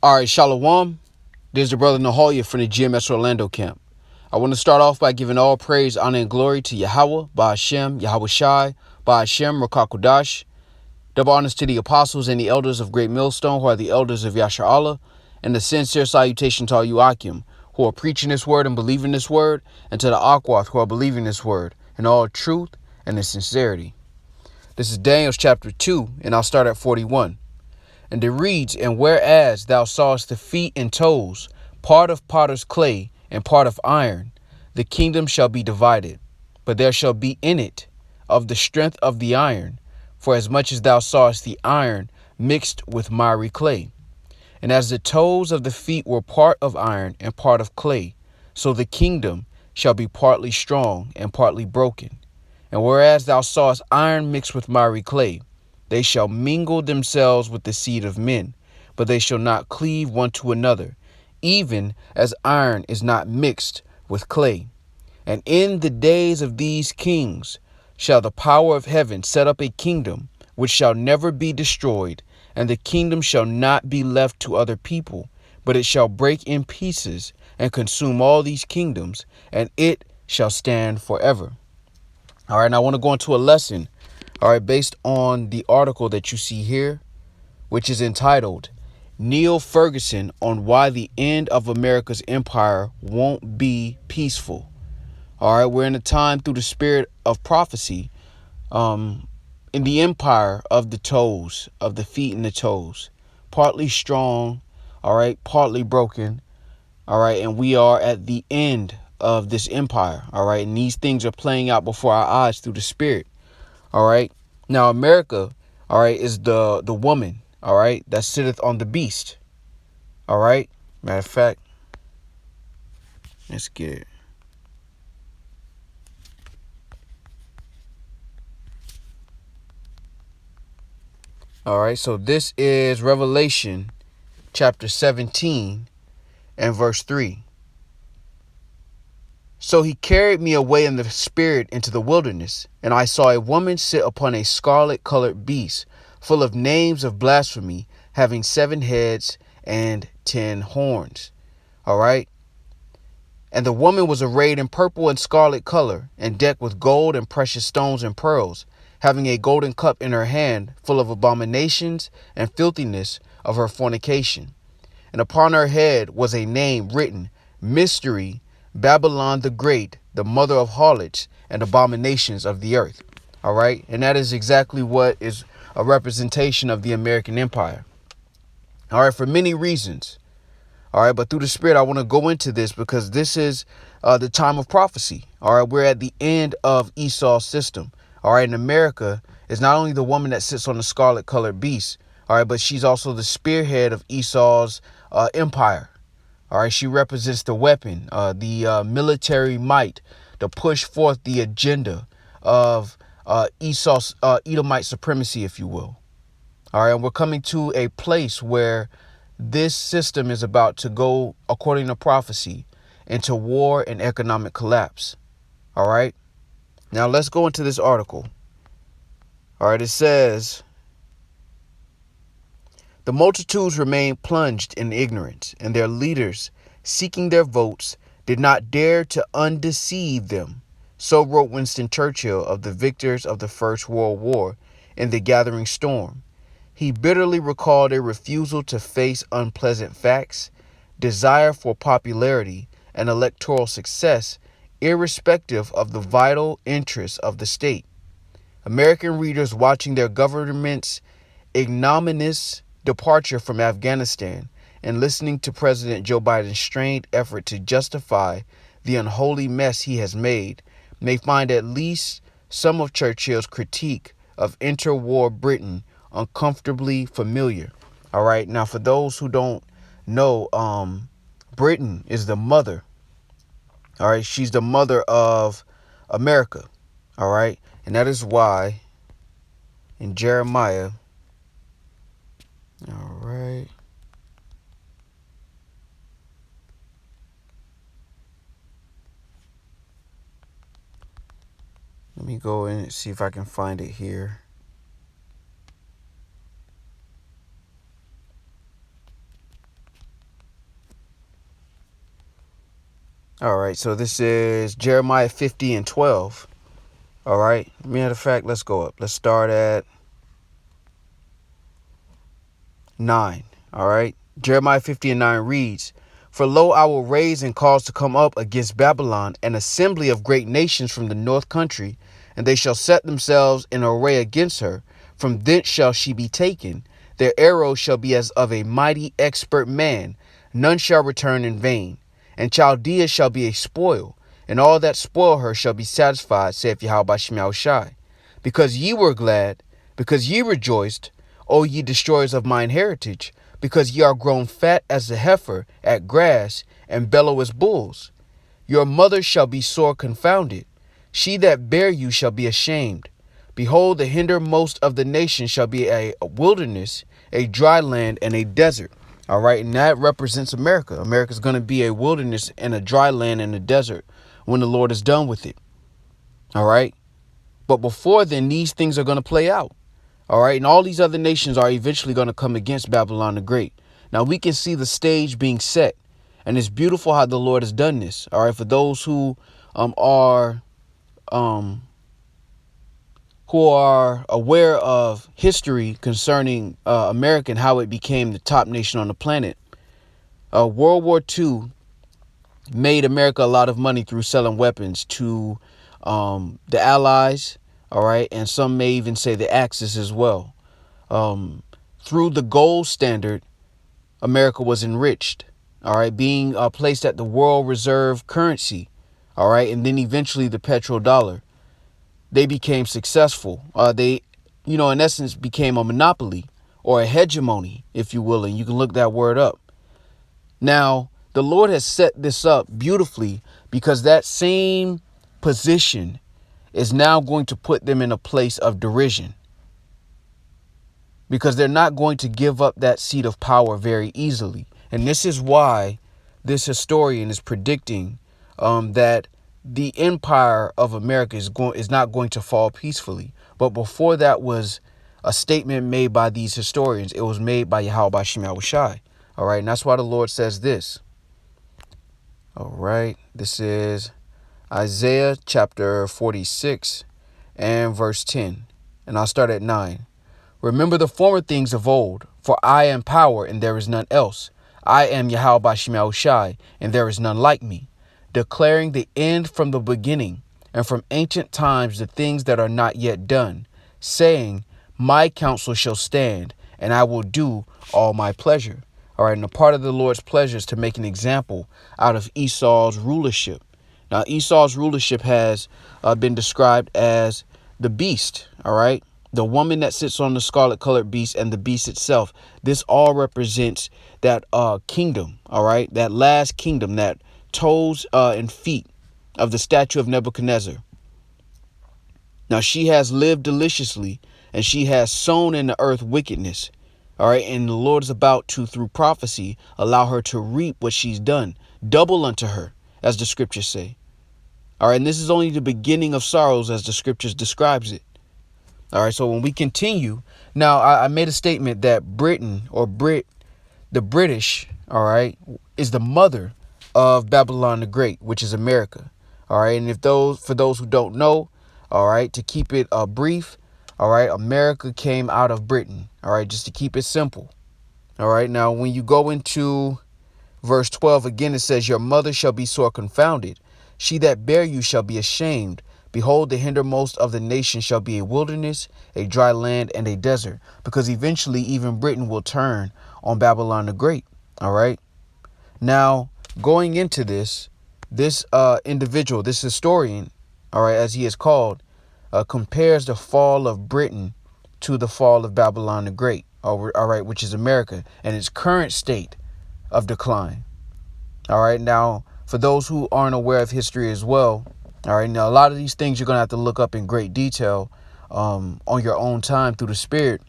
All right, Shalom. This is the brother Nahoya from the GMS Orlando camp. I want to start off by giving all praise, honor, and glory to Yahweh, Ba'ashem, Yahweh Shai, Ba'ashem, Rakakudash. Double honors to the apostles and the elders of Great Millstone, who are the elders of Yashar Allah, and the sincere salutation to all you Akim, who are preaching this word and believing this word, and to the Akwath, who are believing this word, in all truth and in sincerity. This is Daniel chapter 2, and I'll start at 41. And it reads, "And whereas thou sawest the feet and toes, part of potter's clay and part of iron, the kingdom shall be divided. But there shall be in it of the strength of the iron, for as much as thou sawest the iron mixed with miry clay. And as the toes of the feet were part of iron and part of clay, so the kingdom shall be partly strong and partly broken. And whereas thou sawest iron mixed with miry clay, they shall mingle themselves with the seed of men, but they shall not cleave one to another, even as iron is not mixed with clay. And in the days of these kings shall the power of heaven set up a kingdom which shall never be destroyed, and the kingdom shall not be left to other people, but it shall break in pieces and consume all these kingdoms, and it shall stand forever." All right, and I want to go into a lesson, all right, based on the article that you see here, which is entitled "Neil Ferguson on Why the End of America's Empire Won't Be Peaceful." All right, we're in a time through the spirit of prophecy, in the empire of the toes, of the feet and the toes, partly strong, all right, partly broken, all right, and we are at the end of this empire, all right, and these things are playing out before our eyes through the spirit. All right. Now, America, all right, is the woman, all right, that sitteth on the beast. All right. Matter of fact, let's get it. All right. So this is Revelation chapter 17 and verse 3. "So he carried me away in the spirit into the wilderness, and I saw a woman sit upon a scarlet-colored beast, full of names of blasphemy, having 7 heads and 10 horns." All right. "And the woman was arrayed in purple and scarlet color, and decked with gold and precious stones and pearls, having a golden cup in her hand, full of abominations and filthiness of her fornication. And upon her head was a name written, Mystery, Babylon the Great, the mother of harlots and abominations of the earth." All right. And that is exactly what is a representation of the American empire. All right. For many reasons. All right. But through the spirit, I want to go into this because this is the time of prophecy. All right. We're at the end of Esau's system. All right. And America is not only the woman that sits on the scarlet colored beast. All right. But she's also the spearhead of Esau's empire. All right, she represents the weapon, the military might to push forth the agenda of Esau's Edomite supremacy, if you will. All right, and we're coming to a place where this system is about to go, according to prophecy, into war and economic collapse. All right, now let's go into this article. All right, it says, "The multitudes remained plunged in ignorance, and their leaders, seeking their votes, did not dare to undeceive them." So wrote Winston Churchill of the victors of the First World War in The Gathering Storm. He bitterly recalled a refusal to face unpleasant facts, desire for popularity and electoral success, irrespective of the vital interests of the state. American readers watching their government's ignominious departure from Afghanistan and listening to President Joe Biden's strained effort to justify the unholy mess he has made may find at least some of Churchill's critique of interwar Britain uncomfortably familiar. All right. Now, for those who don't know, Britain is the mother. All right. She's the mother of America. All right. And that is why in Jeremiah, all right, let me go in and see if I can find it here. All right, so this is Jeremiah 50 and 12. All right, matter of fact, let's go up. Let's start at 9. All right, Jeremiah 50 and 9 reads, "For lo, I will raise and cause to come up against Babylon an assembly of great nations from the north country, and they shall set themselves in array against her. From thence shall she be taken. Their arrows shall be as of a mighty expert man. None shall return in vain. And Chaldea shall be a spoil, and all that spoil her shall be satisfied, saith Yahweh Shemel Shai. Because ye were glad, because ye rejoiced, O ye destroyers of mine heritage, because ye are grown fat as the heifer at grass, and bellow as bulls. Your mother shall be sore confounded. She that bare you shall be ashamed. Behold, the hindermost of the nations shall be a wilderness, a dry land, and a desert." All right, and that represents America. America is going to be a wilderness and a dry land and a desert when the Lord is done with it. All right, but before then, these things are going to play out. All right, and all these other nations are eventually going to come against Babylon the Great. Now we can see the stage being set, and it's beautiful how the Lord has done this. All right, for those are who are aware of history concerning America and how it became the top nation on the planet. World War II made America a lot of money through selling weapons to the Allies, all right, and some may even say the Axis as well. Through the gold standard, America was enriched, all right, being placed at the world reserve currency, all right, and then eventually the petrodollar. They became successful. They, in essence, became a monopoly or a hegemony, if you will, and you can look that word up. Now, the Lord has set this up beautifully because that same position is now going to put them in a place of derision, because they're not going to give up that seat of power very easily. And this is why this historian is predicting that the empire of America is not going to fall peacefully. But before that was a statement made by these historians, it was made by Yahweh Shemel Shai. All right, and that's why the Lord says this. All right, this is Isaiah chapter 46 and verse 10. And I'll start at 9. "Remember the former things of old, for I am power and there is none else. I am Yahweh Shemel Shai, and there is none like me, declaring the end from the beginning, and from ancient times the things that are not yet done, saying, my counsel shall stand, and I will do all my pleasure." All right, and a part of the Lord's pleasure is to make an example out of Esau's rulership. Now, Esau's rulership has been described as the beast, all right? The woman that sits on the scarlet colored beast and the beast itself. This all represents that kingdom, all right? That last kingdom, that toes and feet of the statue of Nebuchadnezzar. Now, she has lived deliciously, and she has sown in the earth wickedness. All right. And the Lord is about to, through prophecy, allow her to reap what she's done, double unto her, as the scriptures say. All right. And this is only the beginning of sorrows, as the scriptures describes it. All right. So when we continue now, I made a statement that Britain or the British, all right, is the mother of Babylon the Great, which is America. All right. And for those who don't know, all right, to keep it brief, all right, America came out of Britain. All right, just to keep it simple. All right, now when you go into verse 12 again, it says, "Your mother shall be sore confounded. She that bare you shall be ashamed. Behold, the hindermost of the nation shall be a wilderness, a dry land, and a desert." Because eventually even Britain will turn on Babylon the Great. All right. Now, going into this individual, this historian, all right, as he is called, compares the fall of Britain to the fall of Babylon the Great, all right, which is America, and its current state of decline. All right, now, for those who aren't aware of history as well, all right, now a lot of these things you're going to have to look up in great detail on your own time through the Spirit.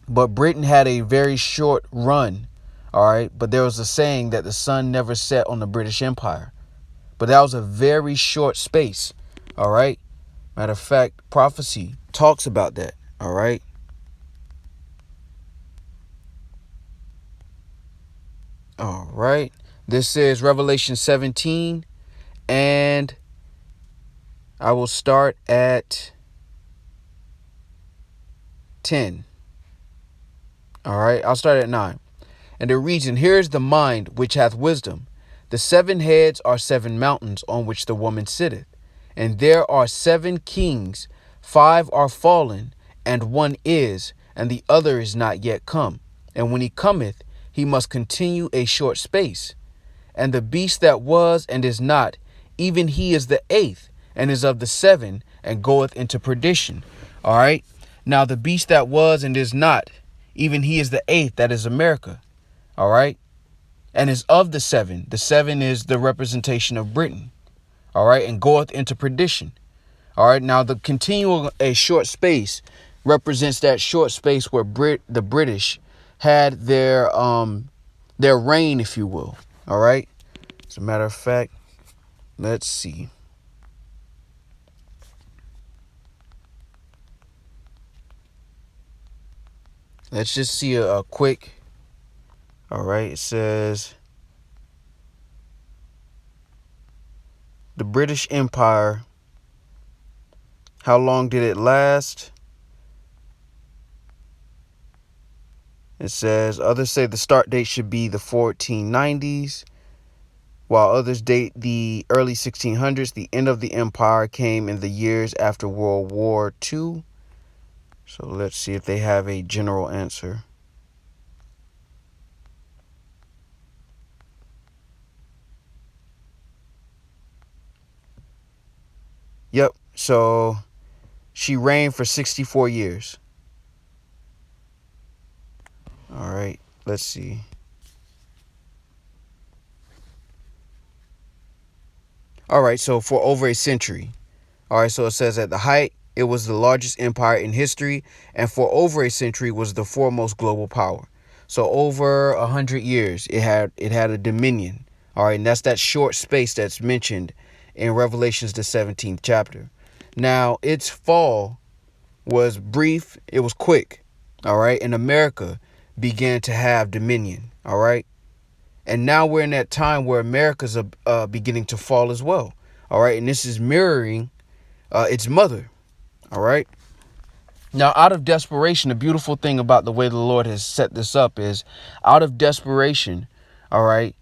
But Britain had a very short run, all right, but there was a saying that the sun never set on the British Empire. But that was a very short space, all right? Matter of fact, prophecy talks about that, all right? All right. This is Revelation 17, and I will start at 10. All right, I'll start at 9. And it reads, "And here is the mind which hath wisdom. The 7 heads are 7 mountains on which the woman sitteth. And there are 7 kings, 5 are fallen, and 1 is, and the other is not yet come. And when he cometh, he must continue a short space. And the beast that was and is not, even he is the 8th, and is of the 7, and goeth into perdition." All right. Now the beast that was and is not, even he is the 8th, that is America. All right. And is of the 7. The 7 is the representation of Britain. All right. And goeth into perdition. All right. Now the continual a short space represents that short space where the British had their reign, if you will. All right. As a matter of fact, let's see. Let's just see a quick. All right. It says the British Empire. How long did it last? It says others say the start date should be the 1490s, while others date the early 1600s. The end of the empire came in the years after World War II. So let's see if they have a general answer. Yep. So she reigned for 64 years. All right. Let's see. All right. So for over a century. All right. So it says at the height, it was the largest empire in history, and for over a century was the foremost global power. So over 100 years, it had a dominion. All right. And that's that short space that's mentioned in Revelations, the 17th chapter. Now, its fall was brief. It was quick. All right. And America began to have dominion. All right. And now we're in that time where America's beginning to fall as well. All right. And this is mirroring its mother. All right. Now, out of desperation, the beautiful thing about the way the Lord has set this up is out of desperation. All right.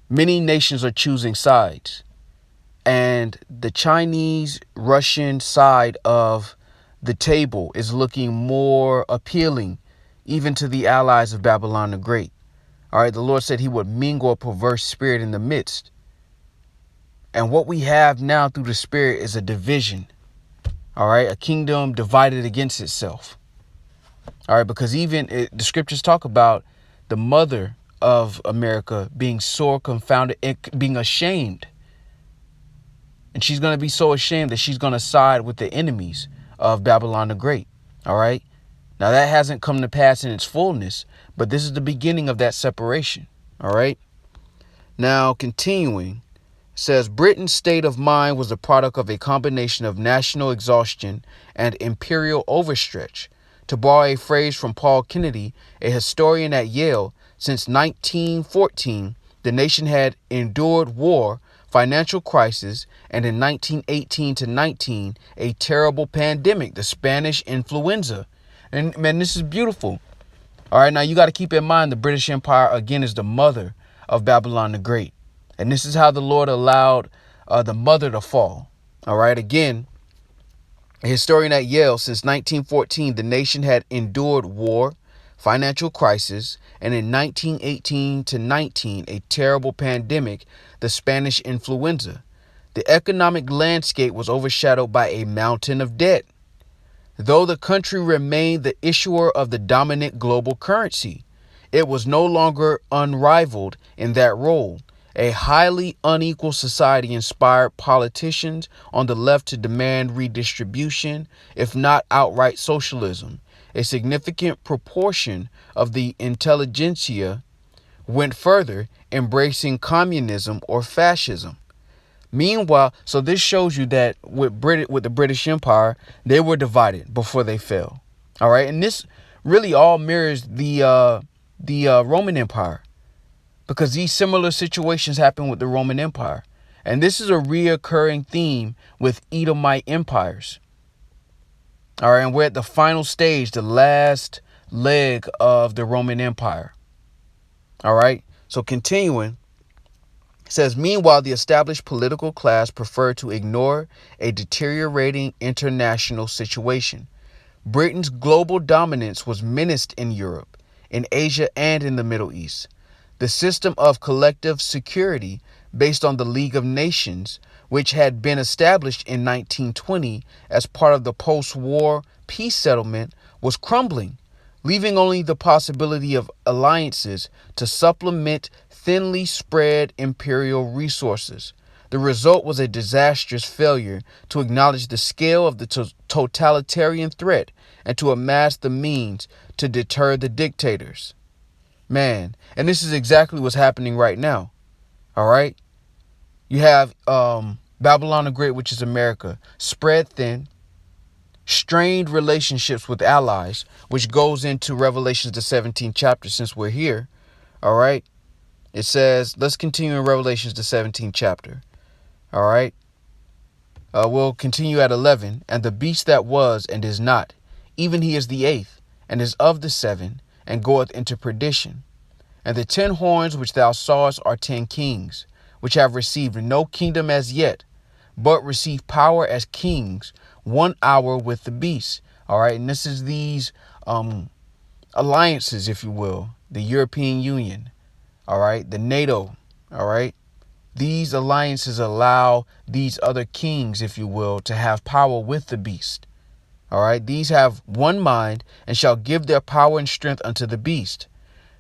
Many nations are choosing sides, and the Chinese Russian side of the table is looking more appealing even to the allies of Babylon the Great. All right. The Lord said he would mingle a perverse spirit in the midst. And what we have now through the spirit is a division. All right. A kingdom divided against itself. All right. Because the scriptures talk about the mother of America being sore confounded and being ashamed. And she's going to be so ashamed that she's going to side with the enemies of Babylon the Great. All right. Now, that hasn't come to pass in its fullness, but this is the beginning of that separation. All right. Now, continuing. Says Britain's state of mind was the product of a combination of national exhaustion and imperial overstretch. To borrow a phrase from Paul Kennedy, a historian at Yale, since 1914, the nation had endured war, financial crisis, and in 1918 to 19, a terrible pandemic, the Spanish influenza. And man, this is beautiful. All right, now you got to keep in mind the British Empire, again, is the mother of Babylon the Great. And this is how the Lord allowed the mother to fall. All right. Again, a historian at Yale, since 1914, the nation had endured war, financial crisis, and in 1918 to 19, a terrible pandemic, the Spanish influenza. The economic landscape was overshadowed by a mountain of debt, though the country remained the issuer of the dominant global currency. It was no longer unrivaled in that role. A highly unequal society inspired politicians on the left to demand redistribution, if not outright socialism. A significant proportion of the intelligentsia went further, embracing communism or fascism. Meanwhile, so this shows you that with the British Empire, they were divided before they fell. All right, and this really all mirrors the Roman Empire. because these similar situations happen with the Roman Empire. And this is a reoccurring theme with Edomite empires. All right, and we're at the final stage, the last leg of the Roman Empire. All right, so continuing, it says, meanwhile, the established political class preferred to ignore a deteriorating international situation. Britain's global dominance was menaced in Europe, in Asia, and in the Middle East. The system of collective security based on the League of Nations, which had been established in 1920 as part of the post-war peace settlement, was crumbling, leaving only the possibility of alliances to supplement thinly spread imperial resources. The result was a disastrous failure to acknowledge the scale of the totalitarian threat and to amass the means to deter the dictators. Man, and this is exactly what's happening right now. All right? You have Babylon the Great, which is America, spread thin, strained relationships with allies, which goes into Revelations, the 17th chapter, since we're here. All right? It says, let's continue in Revelations, the 17th chapter. All right? We'll continue at 11. And the beast that was and is not, even he is the eighth, and is of the seven, and goeth into perdition. And the 10 horns which thou sawest are 10 kings, which have received no kingdom as yet, but receive power as kings 1 hour with the beast. All right. And this is these alliances, if you will, the European Union. All right. The NATO. All right. These alliances allow these other kings, if you will, to have power with the beast. All right. These have one mind and shall give their power and strength unto the beast.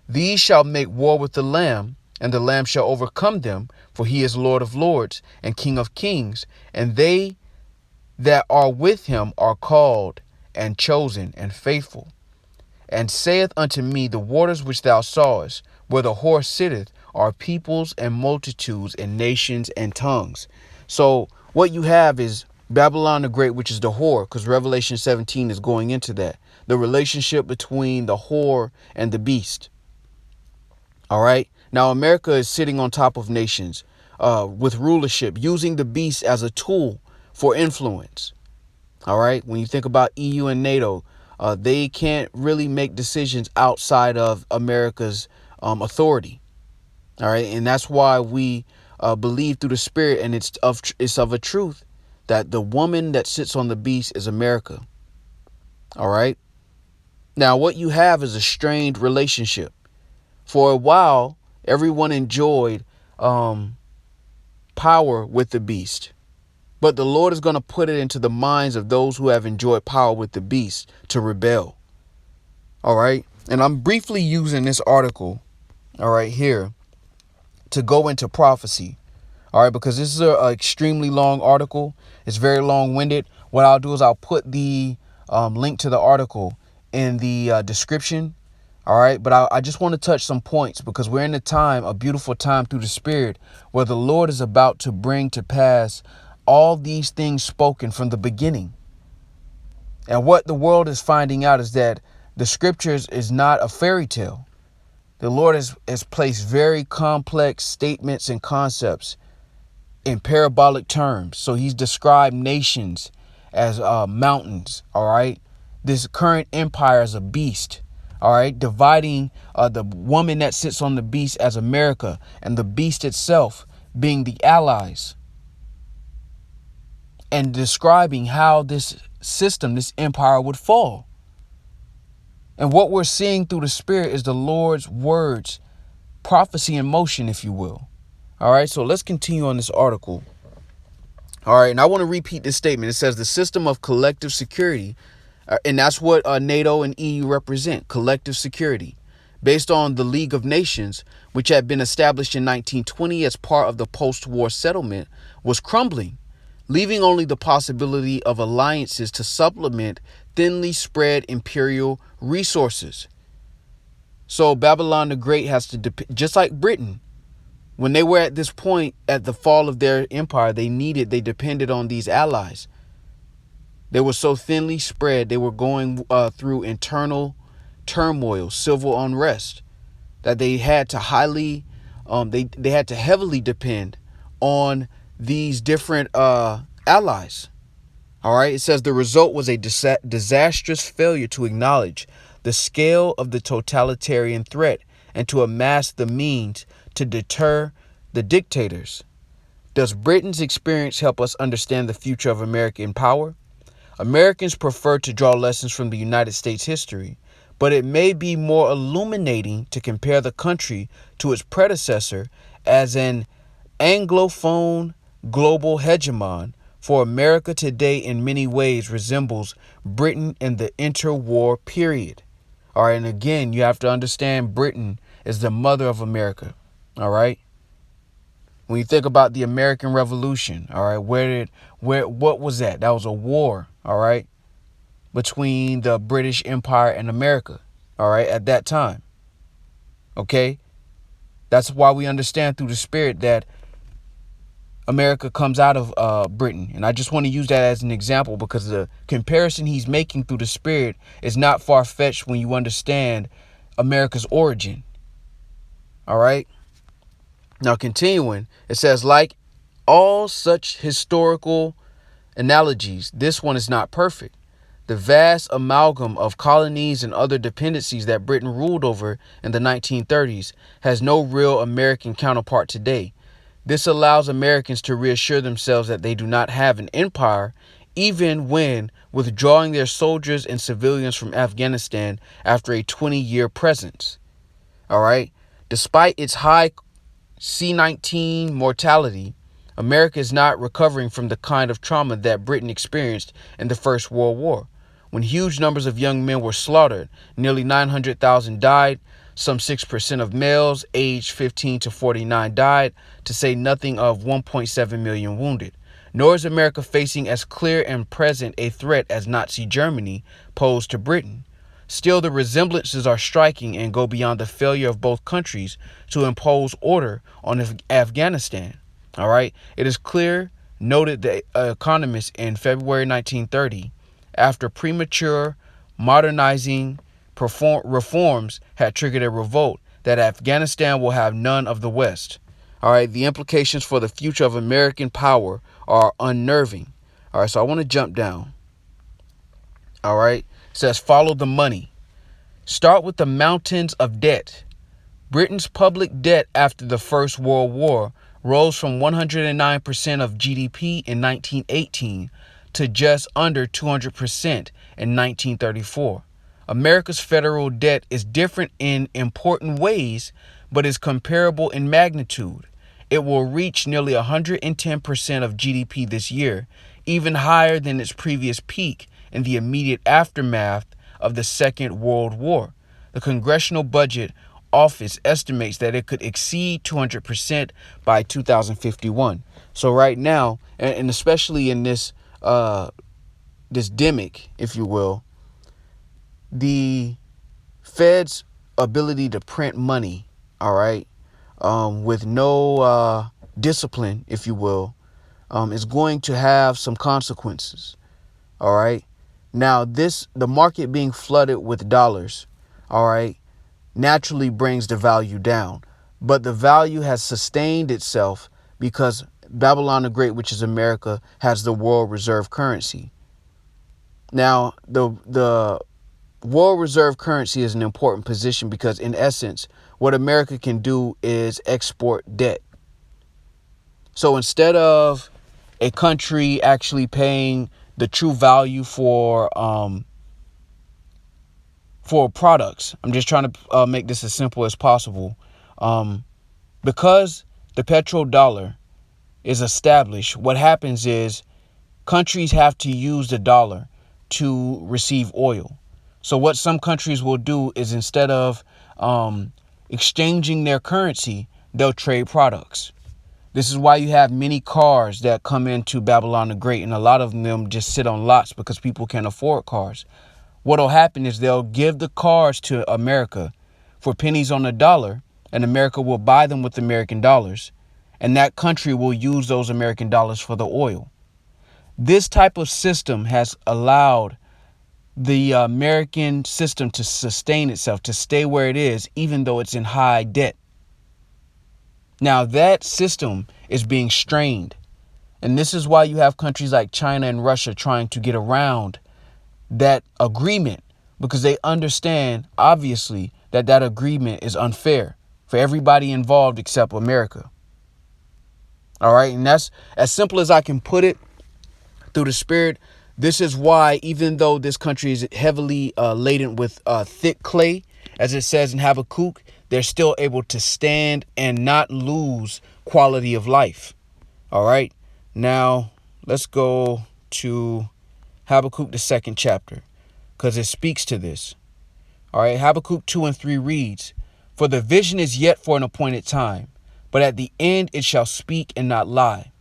These shall make war with the Lamb, and the Lamb shall overcome them, for he is Lord of lords and King of kings, and they that are with him are called and chosen and faithful. And saith unto me, the waters which thou sawest, where the horse sitteth, are peoples and multitudes and nations and tongues. So what you have is Babylon the Great, which is the whore, because Revelation 17 is going into that. The relationship between the whore and the beast. All right. Now, America is sitting on top of nations with rulership, using the beast as a tool for influence. All right. When you think about EU and NATO, they can't really make decisions outside of America's authority. All right. And that's why we believe through the spirit, and it's of a truth, that the woman that sits on the beast is America. All right. Now, what you have is a strained relationship. For a while, everyone enjoyed power with the beast. But the Lord is going to put it into the minds of those who have enjoyed power with the beast to rebel. All right. And I'm briefly using this article, all right, here to go into prophecy. All right, because this is an extremely long article. It's very long winded. What I'll do is I'll put the link to the article in the description. All right. But I just want to touch some points, because we're in a beautiful time through the spirit, where the Lord is about to bring to pass all these things spoken from the beginning. And what the world is finding out is that the scriptures is not a fairy tale. The Lord has placed very complex statements and concepts in parabolic terms. So he's described nations as mountains. All right. This current empire as a beast. All right, dividing the woman that sits on the beast as America, and the beast itself being the allies, and describing how this system, this empire, would fall. And what we're seeing through the spirit is the Lord's words, prophecy in motion, if you will. All right, so let's continue on this article. All right, and I want to repeat this statement. It says the system of collective security. And that's what NATO and EU represent, collective security, based on the League of Nations, which had been established in 1920 as part of the post-war settlement, was crumbling, leaving only the possibility of alliances to supplement thinly spread imperial resources. So Babylon the Great has to, just like Britain, when they were at this point at the fall of their empire, they depended on these allies. They were so thinly spread, they were going through internal turmoil, civil unrest, that they had to highly they had to heavily depend on these different allies. All right. It says the result was a disastrous failure to acknowledge the scale of the totalitarian threat and to amass the means to deter the dictators. Does Britain's experience help us understand the future of American power? Americans prefer to draw lessons from the United States history, but it may be more illuminating to compare the country to its predecessor as an Anglophone global hegemon, for America today in many ways resembles Britain in the interwar period. All right, and again, you have to understand Britain is the mother of America. All right. When you think about the American Revolution, all right, what was that? That was a war, all right, between the British Empire and America, all right, at that time. Okay. That's why we understand through the spirit that America comes out of Britain. And I just want to use that as an example because the comparison he's making through the spirit is not far-fetched when you understand America's origin. All right. Now, continuing, it says, like all such historical analogies, this one is not perfect. The vast amalgam of colonies and other dependencies that Britain ruled over in the 1930s has no real American counterpart today. This allows Americans to reassure themselves that they do not have an empire, even when withdrawing their soldiers and civilians from Afghanistan after a 20-year presence. All right. Despite its high C-19 mortality, America is not recovering from the kind of trauma that Britain experienced in the First World War. When huge numbers of young men were slaughtered, nearly 900,000 died. Some 6% of males aged 15 to 49 died, to say nothing of 1.7 million wounded. Nor is America facing as clear and present a threat as Nazi Germany posed to Britain. Still, the resemblances are striking and go beyond the failure of both countries to impose order on Afghanistan. All right. It is clear, noted the economist in February 1930, after premature modernizing reforms had triggered a revolt, that Afghanistan will have none of the West. All right. The implications for the future of American power are unnerving. All right. So I want to jump down. All right. It says, follow the money. Start with the mountains of debt. Britain's public debt after the First World War rose from 109% of GDP in 1918 to just under 200% in 1934. America's federal debt is different in important ways, but is comparable in magnitude. It will reach nearly 110% of GDP this year, even higher than its previous peak in the immediate aftermath of the Second World War. The Congressional Budget Office estimates that it could exceed 200% by 2051. So right now, and especially in this this demic, if you will, the Fed's ability to print money, all right, with no discipline, if you will, is going to have some consequences. All right. Now, the market being flooded with dollars, all right, naturally brings the value down. But the value has sustained itself because Babylon the Great, which is America, has the world reserve currency. Now, the world reserve currency is an important position because, in essence, what America can do is export debt. So instead of a country actually paying the true value for products, I'm just trying to make this as simple as possible. Because the petrodollar is established, what happens is countries have to use the dollar to receive oil. So what some countries will do is, instead of exchanging their currency, they'll trade products. This is why you have many cars that come into Babylon the Great, and a lot of them just sit on lots because people can't afford cars. What'll happen is they'll give the cars to America for pennies on the dollar, and America will buy them with American dollars, and that country will use those American dollars for the oil. This type of system has allowed the American system to sustain itself, to stay where it is, even though it's in high debt. Now that system is being strained. And this is why you have countries like China and Russia trying to get around that agreement, because they understand, obviously, that that agreement is unfair for everybody involved except America. All right. And that's as simple as I can put it through the spirit. This is why, even though this country is heavily laden with thick clay, as it says in Habakkuk, they're still able to stand and not lose quality of life. All right. Now, let's go to Habakkuk, the 2nd chapter, because it speaks to this. All right. Habakkuk 2:3 reads, "For the vision is yet for an appointed time, but at the end it shall speak and not lie.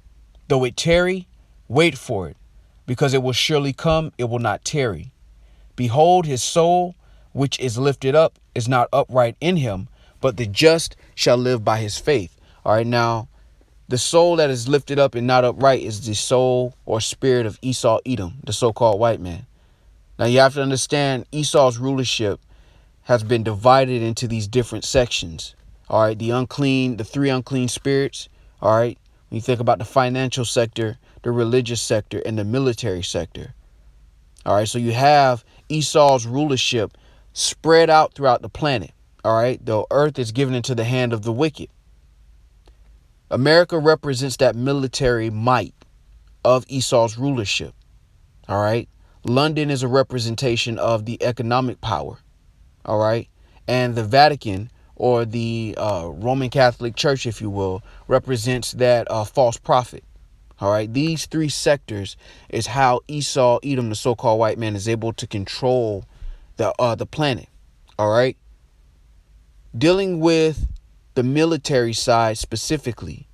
Though it tarry, wait for it, because it will surely come, it will not tarry. Behold, his soul, which is lifted up, is not upright in him, but the just shall live by his faith." All right, now, the soul that is lifted up and not upright is the soul or spirit of Esau Edom, the so-called white man. Now, you have to understand Esau's rulership has been divided into these different sections. All right, the three unclean spirits. All right, when you think about the financial sector, the religious sector, and the military sector. All right, so you have Esau's rulership spread out throughout the planet. All right, the earth is given into the hand of the wicked. America represents that military might of Esau's rulership. All right, London is a representation of the economic power. All right, and the Vatican, or the Roman Catholic Church, if you will, represents that false prophet. All right, these three sectors is how Esau Edom, the so-called white man, is able to control the planet. All right, dealing with the military side specifically,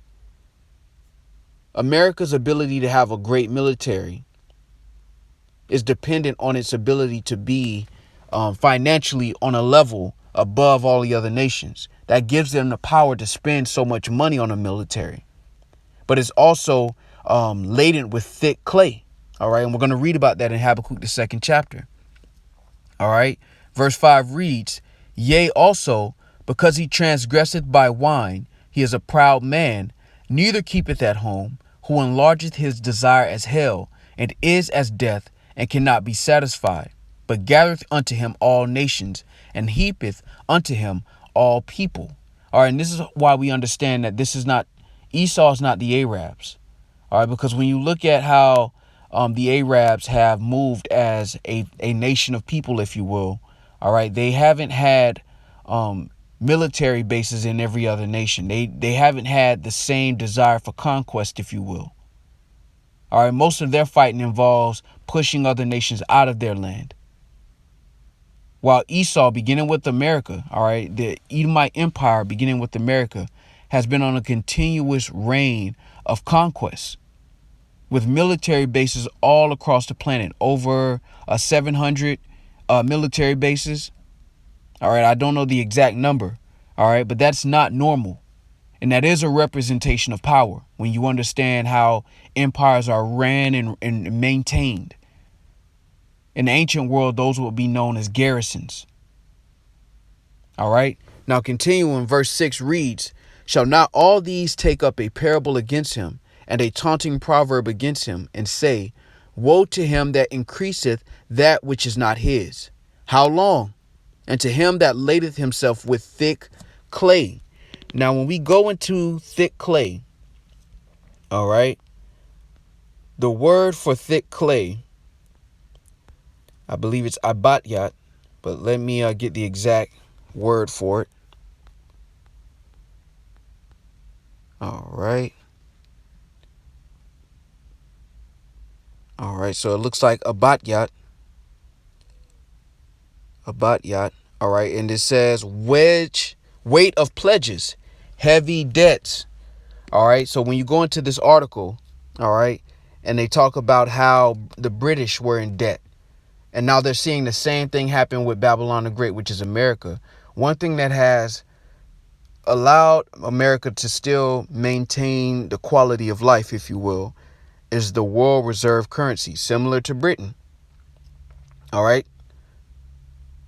America's ability to have a great military is dependent on its ability to be financially on a level above all the other nations. That gives them the power to spend so much money on the military. But it's also laden with thick clay. All right. And we're going to read about that in Habakkuk, the 2nd chapter. All right. Verse 5 reads, "Yea, also, because he transgresseth by wine, he is a proud man, neither keepeth at home, who enlargeth his desire as hell, and is as death, and cannot be satisfied, but gathereth unto him all nations, and heapeth unto him all people." All right, and this is why we understand that this is not, Esau is not the Arabs. All right, because when you look at how the Arabs have moved as a nation of people, if you will, all right, they haven't had military bases in every other nation. They haven't had the same desire for conquest, if you will. All right, most of their fighting involves pushing other nations out of their land. While Esau, beginning with America, all right, the Edomite Empire, beginning with America, has been on a continuous reign of conquest with military bases all across the planet, over 700 military bases. All right, I don't know the exact number. All right, but that's not normal. And that is a representation of power when you understand how empires are ran and maintained. In the ancient world, those would be known as garrisons. All right. Now, continuing, verse 6 reads, "Shall not all these take up a parable against him, and a taunting proverb against him, and say, Woe to him that increaseth that which is not his? How long? And to him that ladeth himself with thick clay." Now, when we go into thick clay, all right, the word for thick clay, I believe it's abatyat, but let me get the exact word for it. All right. All right. So it looks like abatyat. Abatyat. All right. And it says weight of pledges, heavy debts. All right. So when you go into this article, all right, and they talk about how the British were in debt, and now they're seeing the same thing happen with Babylon the Great, which is America. One thing that has allowed America to still maintain the quality of life, if you will, is the world reserve currency, similar to Britain. All right.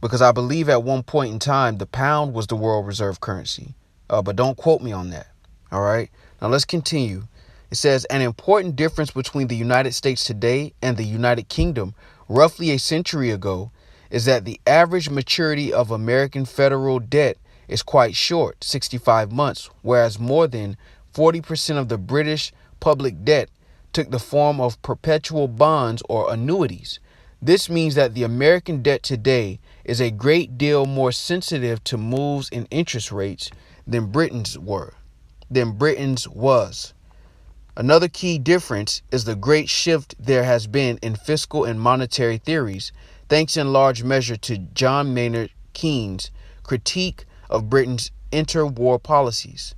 Because I believe at one point in time, the pound was the world reserve currency. But don't quote me on that. All right. Now let's continue. It says an important difference between the United States today and the United Kingdom roughly a century ago is that the average maturity of American federal debt is quite short, 65 months, whereas more than 40% of the British public debt took the form of perpetual bonds or annuities. This means that the American debt today is a great deal more sensitive to moves in interest rates than Britain's was. Another key difference is the great shift there has been in fiscal and monetary theories, thanks in large measure to John Maynard Keynes' critique of Britain's interwar policies.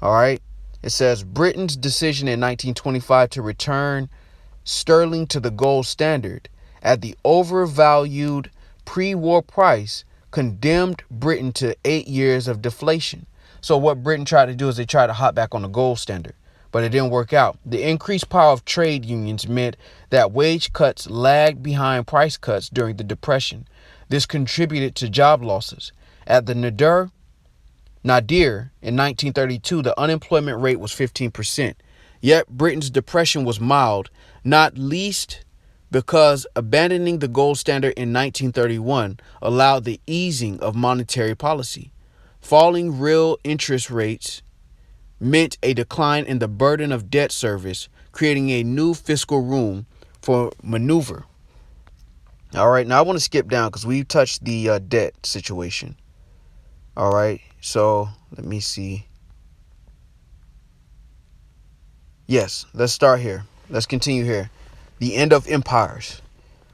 All right. It says Britain's decision in 1925 to return sterling to the gold standard at the overvalued pre-war price condemned Britain to 8 years of deflation. So what Britain tried to do is they tried to hop back on the gold standard, but it didn't work out. The increased power of trade unions meant that wage cuts lagged behind price cuts during the Depression. This contributed to job losses. At the Nadir in 1932, the unemployment rate was 15%. Yet Britain's depression was mild, not least because abandoning the gold standard in 1931 allowed the easing of monetary policy. Falling real interest rates meant a decline in the burden of debt service, creating a new fiscal room for maneuver. All right, now I want to skip down because we touched the debt situation. All right, so let me see. Yes, let's start here. Let's continue here. The end of empires.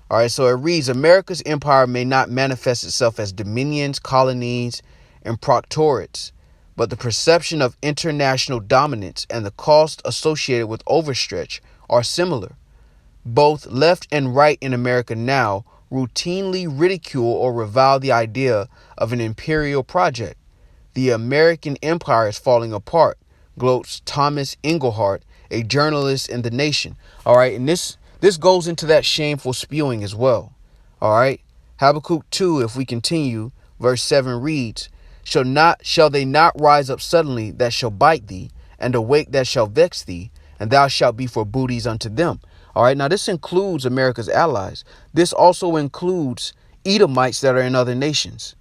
All right, so it reads, America's empire may not manifest itself as dominions, colonies, and proctorates, but the perception of international dominance and the cost associated with overstretch are similar. Both left and right in America now routinely ridicule or revile the idea of an imperial project. The American empire is falling apart, gloats Thomas Inglehart, a journalist in The Nation. All right, and this goes into that shameful spewing as well. All right, Habakkuk 2, if we continue, verse 7 reads, Shall they not rise up suddenly that shall bite thee, and awake that shall vex thee, and thou shalt be for booties unto them. All right, now this includes America's allies. This also includes Edomites that are in other nations.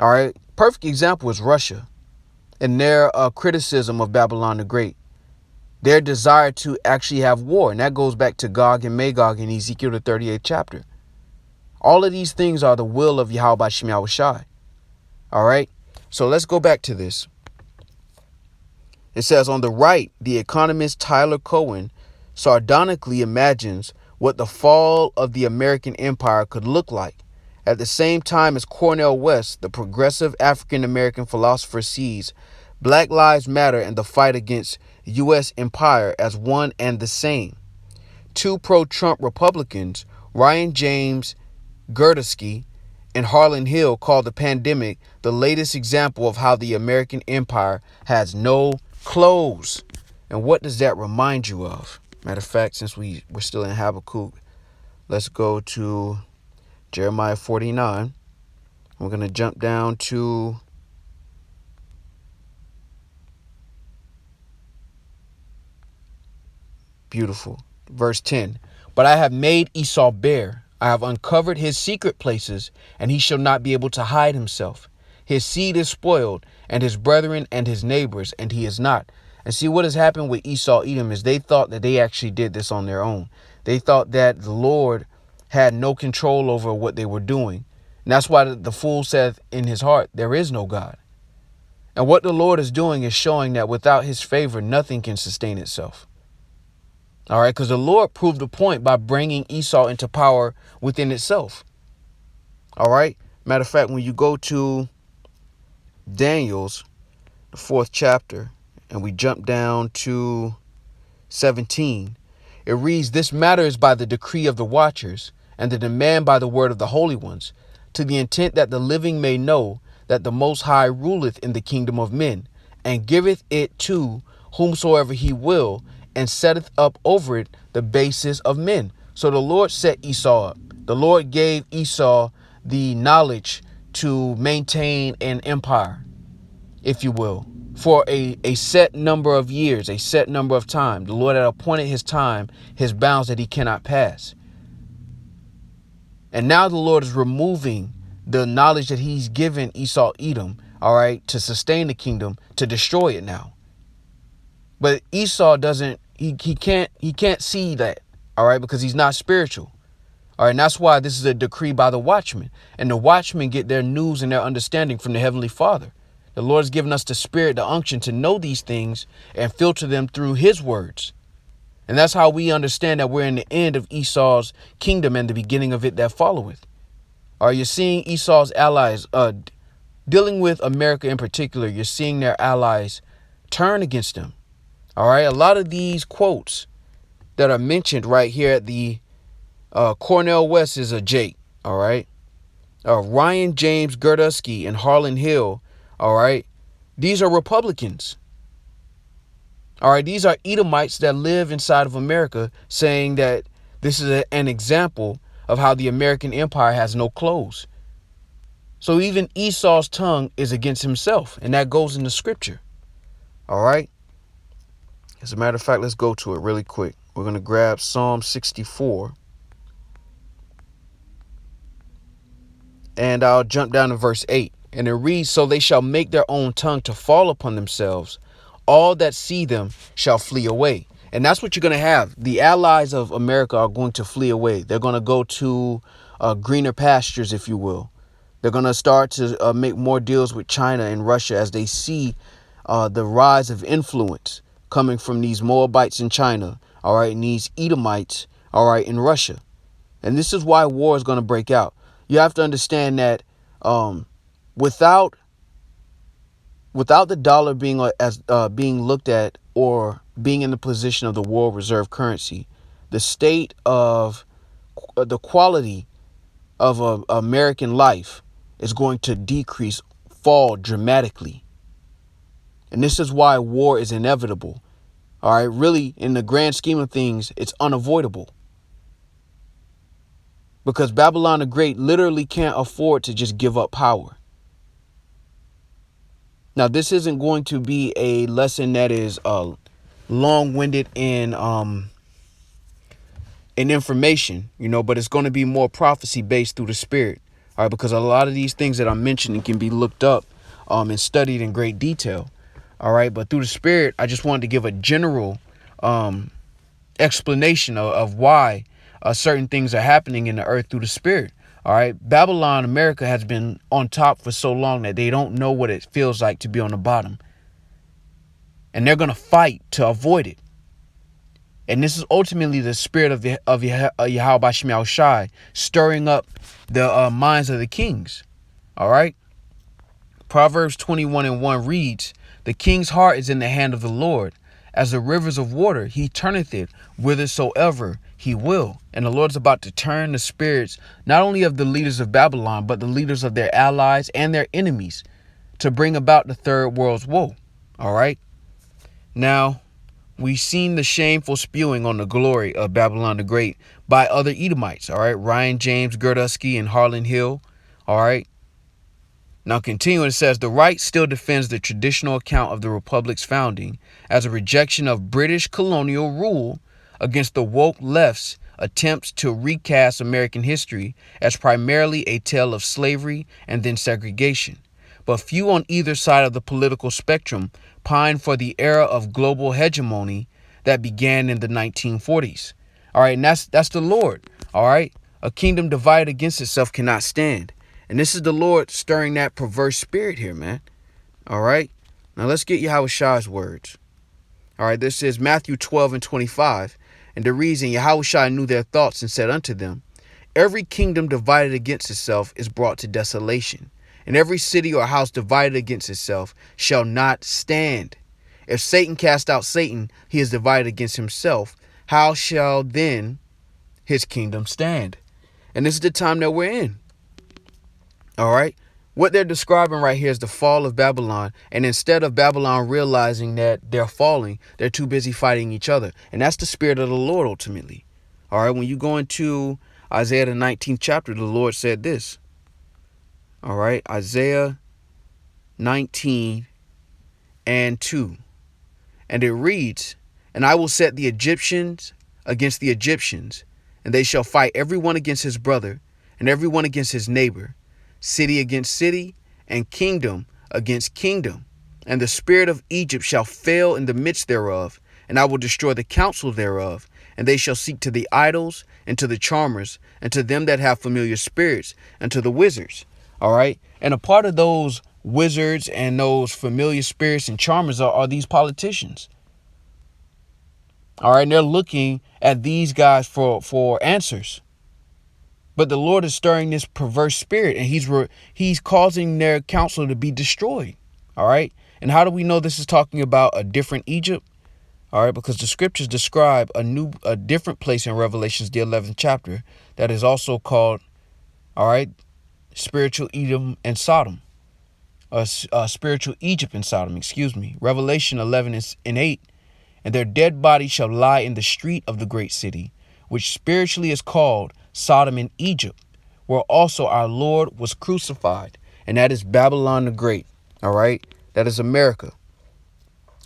All right, perfect example is Russia and their criticism of Babylon the Great. Their desire to actually have war, and that goes back to Gog and Magog in Ezekiel the 38th chapter. All of these things are the will of Yahweh B'Shem Yahushai. All right, so let's go back to this. It says on the right, the economist Tyler Cowen sardonically imagines what the fall of the American empire could look like. At the same time as Cornel West, the progressive African-American philosopher, sees Black Lives Matter and the fight against U.S. empire as one and the same. Two pro-Trump Republicans, Ryan James Gerdesky and Harlan Hill, call the pandemic the latest example of how the American empire has no clothes. And what does that remind you of? Matter of fact, since we're still in Habakkuk, let's go to Jeremiah 49. We're going to jump down to beautiful. Verse 10. But I have made Esau bare. I have uncovered his secret places, and he shall not be able to hide himself. His seed is spoiled, and his brethren and his neighbors, and he is not. And see, what has happened with Esau Edom is they thought that they actually did this on their own. They thought that the Lord had no control over what they were doing. And that's why the fool saith in his heart, there is no God. And what the Lord is doing is showing that without his favor, nothing can sustain itself. All right, because the Lord proved the point by bringing Esau into power within itself. All right. Matter of fact, when you go to Daniel's, the 4th chapter, and we jump down to 17, it reads, This matter is by the decree of the watchers, and the demand by the word of the holy ones, to the intent that the living may know that the Most High ruleth in the kingdom of men, and giveth it to whomsoever he will, and setteth up over it the basis of men. So the Lord set Esau up. The Lord gave Esau the knowledge to maintain an empire. if you will, for a set number of years, a set number of time. The Lord had appointed his time, his bounds that he cannot pass. And now the Lord is removing the knowledge that he's given Esau, Edom, all right, to sustain the kingdom, to destroy it now. But Esau doesn't, he can't see that, all right, because he's not spiritual. All right, and that's why this is a decree by the watchmen. And the watchmen get their news and their understanding from the Heavenly Father. The Lord has given us the spirit, the unction to know these things and filter them through his words. And that's how we understand that we're in the end of Esau's kingdom and the beginning of it that followeth. Are you seeing Esau's allies, dealing with America in particular, you're seeing their allies turn against them. All right, a lot of these quotes that are mentioned right here at the Cornel West is a Jake, all right? Ryan James Girdusky and Harlan Hill, all right? These are Republicans. All right, these are Edomites that live inside of America, saying that this is an example of how the American empire has no clothes. So even Esau's tongue is against himself, and that goes in the scripture. All right? As a matter of fact, let's go to it really quick. We're going to grab Psalm 64. And I'll jump down to verse 8. And it reads, "So they shall make their own tongue to fall upon themselves. All that see them shall flee away." And that's what you're going to have. The allies of America are going to flee away. They're going to go to greener pastures, if you will. They're going to start to make more deals with China and Russia as they see the rise of influence coming from these Moabites in China, all right, and these Edomites, all right, in Russia. And this is why war is going to break out. You have to understand that without the dollar being being looked at or being in the position of the world reserve currency, the state of the quality of American life is going to fall dramatically. And this is why war is inevitable. All right, really, in the grand scheme of things, it's unavoidable. Because Babylon the Great literally can't afford to just give up power. Now, this isn't going to be a lesson that is long-winded in information, but it's going to be more prophecy based through the Spirit. All right, because a lot of these things that I'm mentioning can be looked up and studied in great detail. All right, but through the Spirit, I just wanted to give a general explanation of why certain things are happening in the earth through the Spirit. All right. Babylon, America has been on top for so long that they don't know what it feels like to be on the bottom. And they're going to fight to avoid it. And this is ultimately the spirit of Yahweh Bashim Yahushai stirring up the minds of the kings. All right. Proverbs 21:1 reads, "The king's heart is in the hand of the Lord. As the rivers of water, he turneth it whithersoever he will." And the Lord's about to turn the spirits, not only of the leaders of Babylon, but the leaders of their allies and their enemies to bring about the third world's woe. All right. Now, we've seen the shameful spewing on the glory of Babylon the Great by other Edomites. All right. Ryan James Girdusky and Harlan Hill. All right. Now, continuing, it says, "The right still defends the traditional account of the Republic's founding as a rejection of British colonial rule against the woke left's attempts to recast American history as primarily a tale of slavery and then segregation. But few on either side of the political spectrum pine for the era of global hegemony that began in the 1940s. All right, and that's the Lord. All right, a kingdom divided against itself cannot stand. And this is the Lord stirring that perverse spirit here, man. All right. Now let's get Yahushai's words. All right. This is Matthew 12:25. "And the reason Yahushai knew their thoughts and said unto them, Every kingdom divided against itself is brought to desolation. And every city or house divided against itself shall not stand. If Satan cast out Satan, he is divided against himself. How shall then his kingdom stand?" And this is the time that we're in. All right. What they're describing right here is the fall of Babylon. And instead of Babylon realizing that they're falling, they're too busy fighting each other. And that's the spirit of the Lord ultimately. All right. When you go into Isaiah the 19th chapter, the Lord said this. All right. Isaiah 19 and 2. And it reads, "And I will set the Egyptians against the Egyptians, and they shall fight every one against his brother, and every one against his neighbor, city against city, and kingdom against kingdom. And the spirit of Egypt shall fail in the midst thereof, and I will destroy the counsel thereof. And they shall seek to the idols, and to the charmers, and to them that have familiar spirits, and to the wizards." All right. And a part of those wizards and those familiar spirits and charmers are these politicians. All right. And they're looking at these guys for answers. But the Lord is stirring this perverse spirit, and he's causing their counsel to be destroyed. All right. And how do we know this is talking about a different Egypt? All right, because the scriptures describe a different place in Revelations, the 11th chapter, that is also called, all right, spiritual Edom and Sodom, spiritual Egypt and Sodom, excuse me. Revelation 11 and 8, "And their dead bodies shall lie in the street of the great city, which spiritually is called Sodom and Egypt, where also our Lord was crucified." And that is Babylon the Great. All right, that is America.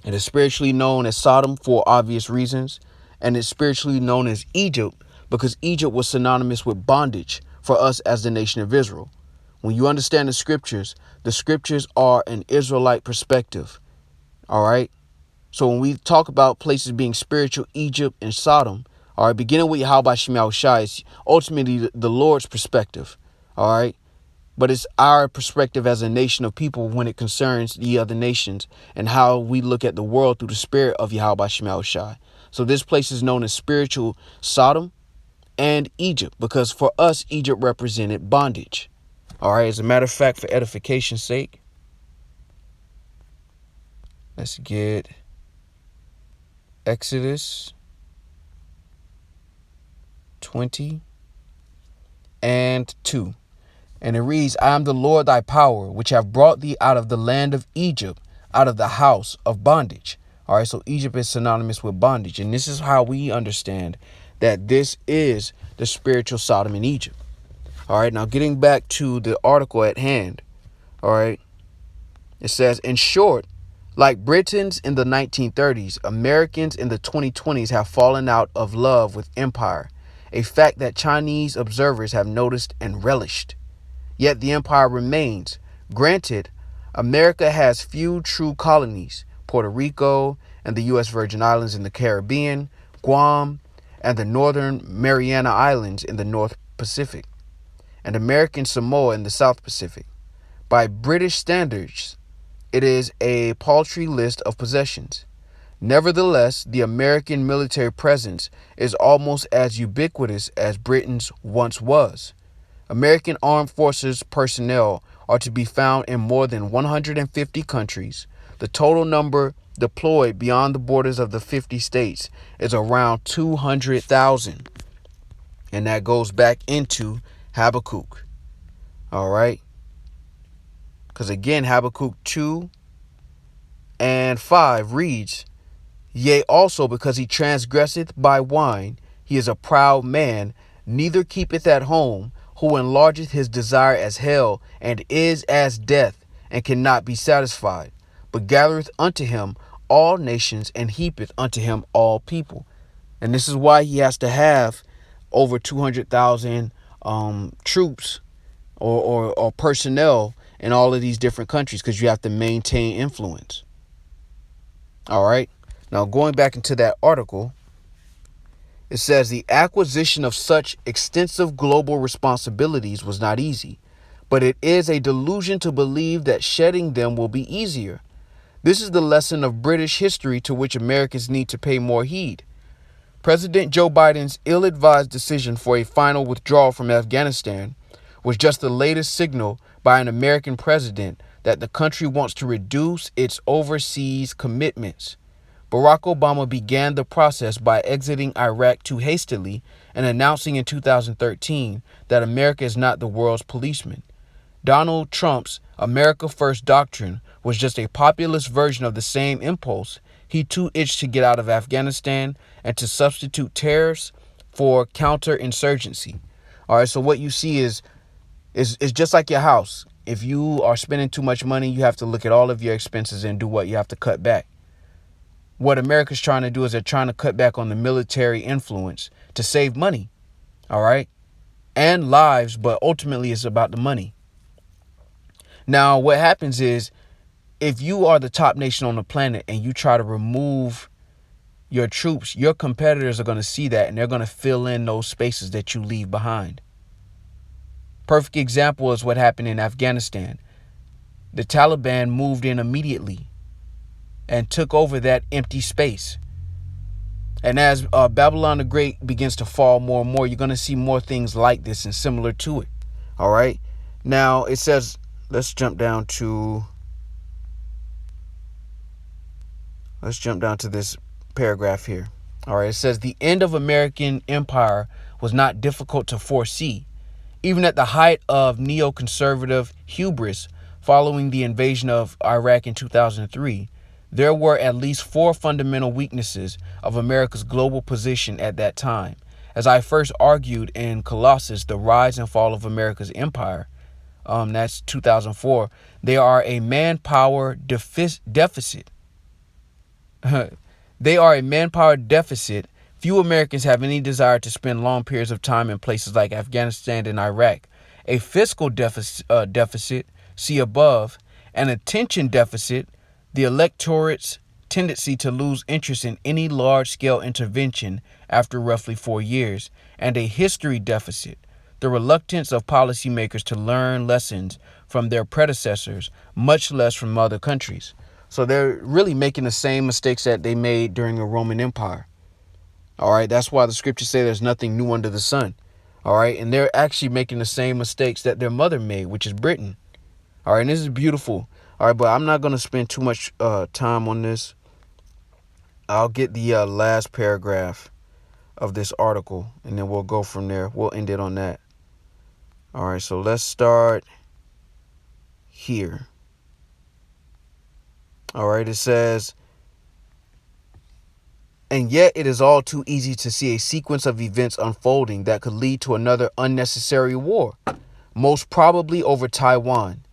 It is spiritually known as Sodom for obvious reasons, and it's spiritually known as Egypt because Egypt was synonymous with bondage for us as the nation of Israel. When you understand the scriptures are an Israelite perspective. All right. So when we talk about places being spiritual Egypt and Sodom, all right, beginning with Yahweh Shem Yahushai, it's ultimately the Lord's perspective. All right. But it's our perspective as a nation of people when it concerns the other nations and how we look at the world through the spirit of Yahweh Shem Yahushai. So this place is known as spiritual Sodom and Egypt because for us, Egypt represented bondage. All right. As a matter of fact, for edification's sake, let's get Exodus 20 and 2. And it reads, "I am the Lord thy power, which have brought thee out of the land of Egypt, out of the house of bondage." All right, so Egypt is synonymous with bondage. And this is how we understand that this is the spiritual Sodom and Egypt. All right, now getting back to the article at hand. All right, it says, "In short, like Britons in the 1930s, Americans in the 2020s have fallen out of love with empire, a fact that Chinese observers have noticed and relished. Yet the empire remains. Granted, America has few true colonies, Puerto Rico and the U.S. Virgin Islands in the Caribbean, Guam, and the Northern Mariana Islands in the North Pacific, and American Samoa in the South Pacific. By British standards, it is a paltry list of possessions. Nevertheless, the American military presence is almost as ubiquitous as Britain's once was. American armed forces personnel are to be found in more than 150 countries. The total number deployed beyond the borders of the 50 states is around 200,000. And that goes back into Habakkuk. All right. Because again, Habakkuk 2 and 5 reads, "Yea, also because he transgresseth by wine, he is a proud man, neither keepeth at home, who enlargeth his desire as hell, and is as death, and cannot be satisfied, but gathereth unto him all nations, and heapeth unto him all people." And this is why he has to have over 200,000 troops or personnel in all of these different countries, because you have to maintain influence. All right. Now, going back into that article, it says the acquisition of such extensive global responsibilities was not easy, but it is a delusion to believe that shedding them will be easier. This is the lesson of British history to which Americans need to pay more heed. President Joe Biden's ill-advised decision for a final withdrawal from Afghanistan was just the latest signal by an American president that the country wants to reduce its overseas commitments. Barack Obama began the process by exiting Iraq too hastily and announcing in 2013 that America is not the world's policeman. Donald Trump's America First doctrine was just a populist version of the same impulse. He too itched to get out of Afghanistan and to substitute tariffs for counterinsurgency. All right, so what you see is just like your house. if you are spending too much money, you have to look at all of your expenses and do what you have to cut back. What America's trying to do is they're trying to cut back on the military influence to save money, all right, and lives, but ultimately it's about the money. Now, what happens is if you are the top nation on the planet and you try to remove your troops, your competitors are going to see that and they're going to fill in those spaces that you leave behind. Perfect example is what happened in Afghanistan. The Taliban moved in immediately and took over that empty space. And as Babylon the Great begins to fall more and more, you're going to see more things like this and similar to it. All right. Now it says, let's jump down to this paragraph here. All right. It says the end of American empire was not difficult to foresee. Even at the height of neoconservative hubris following the invasion of Iraq in 2003, there were at least 4 fundamental weaknesses of America's global position at that time. As I first argued in Colossus, The Rise and Fall of America's Empire, that's 2004, they are a manpower deficit. They are a manpower deficit. Few Americans have any desire to spend long periods of time in places like Afghanistan and Iraq. A fiscal deficit, see above, an attention deficit, the electorate's tendency to lose interest in any large-scale intervention after roughly 4 years, and a history deficit, the reluctance of policymakers to learn lessons from their predecessors, much less from other countries. So they're really making the same mistakes that they made during the Roman Empire. All right, that's why the scriptures say there's nothing new under the sun. All right, and they're actually making the same mistakes that their mother made, which is Britain. All right, and this is beautiful. All right, but I'm not going to spend too much time on this. I'll get the last paragraph of this article, and then we'll go from there. We'll end it on that. All right, so let's start here. All right, it says, and yet it is all too easy to see a sequence of events unfolding that could lead to another unnecessary war, most probably over Taiwan,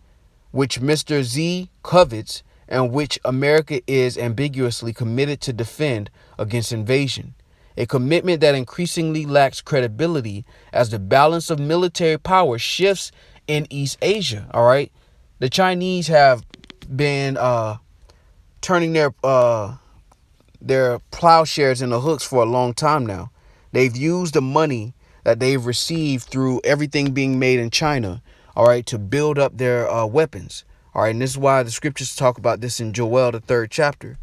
which Mr. Z covets and which America is ambiguously committed to defend against invasion, a commitment that increasingly lacks credibility as the balance of military power shifts in East Asia. All right, the Chinese have been turning their plowshares into hooks for a long time now. They've used the money that they've received through everything being made in China, all right, to build up their weapons. All right, and this is why the scriptures talk about this in Joel, the 3rd chapter.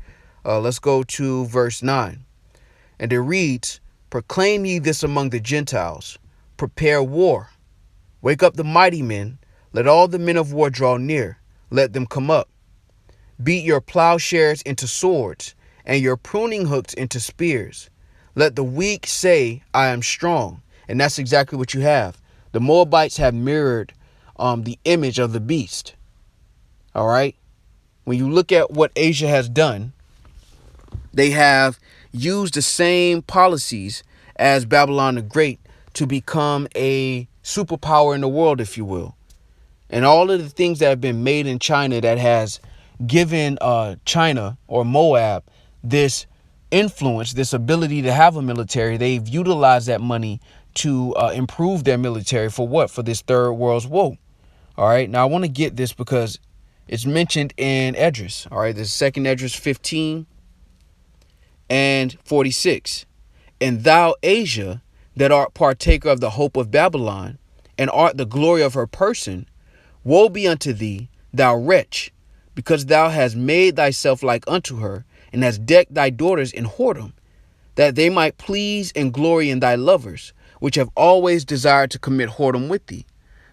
Let's go to verse 9. And it reads, proclaim ye this among the Gentiles, prepare war. Wake up the mighty men, let all the men of war draw near, let them come up. Beat your plowshares into swords, and your pruning hooks into spears. Let the weak say, I am strong. And that's exactly what you have. The Moabites have mirrored the image of the beast. All right. When you look at what Asia has done, they have used the same policies as Babylon the Great to become a superpower in the world, if you will. And all of the things that have been made in China that has given China or Moab this influence, this ability to have a military, they've utilized that money to improve their military for what? For this third world's woe. All right. Now, I want to get this because it's mentioned in Esdras. All right. This is 2nd Esdras 15 and 46. And thou, Asia, that art partaker of the hope of Babylon, and art the glory of her person, woe be unto thee, thou wretch, because thou hast made thyself like unto her, and hast decked thy daughters in whoredom, that they might please and glory in thy lovers, which have always desired to commit whoredom with thee.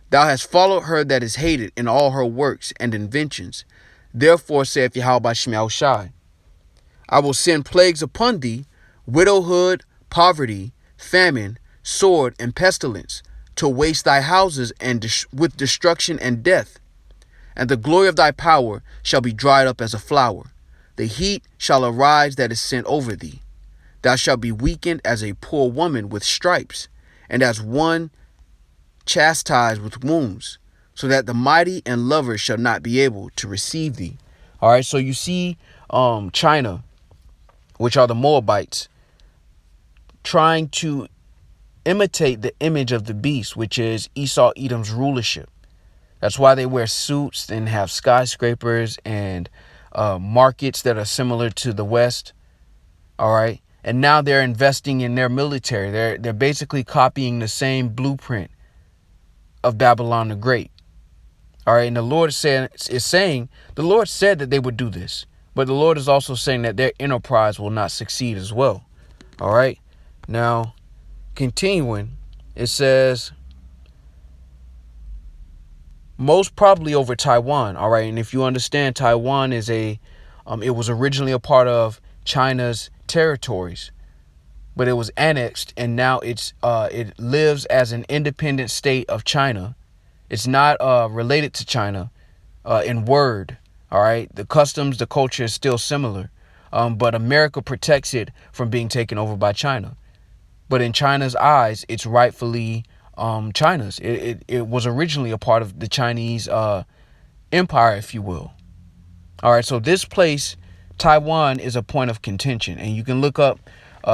Thou hast followed her that is hated in all her works and inventions. Therefore saith Yahweh Bashem Yahushai, I will send plagues upon thee, widowhood, poverty, famine, sword, and pestilence, to waste thy houses and with destruction and death. And the glory of thy power shall be dried up as a flower. The heat shall arise that is sent over thee. Thou shalt be weakened as a poor woman with stripes, and as one chastised with wounds. so that the mighty and lovers shall not be able to receive thee. All right, so you see China, which are the Moabites, trying to imitate the image of the beast, which is Esau Edom's rulership. That's why they wear suits and have skyscrapers and markets that are similar to the West. All right. And now they're investing in their military. They're basically copying the same blueprint of Babylon the Great. All right. And the Lord is saying the Lord said that they would do this. But the Lord is also saying that their enterprise will not succeed as well. All right. Now, continuing, it says, most probably over Taiwan. All right. And if you understand, Taiwan is it was originally a part of China's territories, but it was annexed, and now it lives as an independent state of China. It's not related to China in word. All right. The customs, the culture is still similar. But America protects it from being taken over by China. But in China's eyes, it's rightfully China's. It was originally a part of the Chinese empire, if you will. All right, so this place, Taiwan, is a point of contention, and you can look up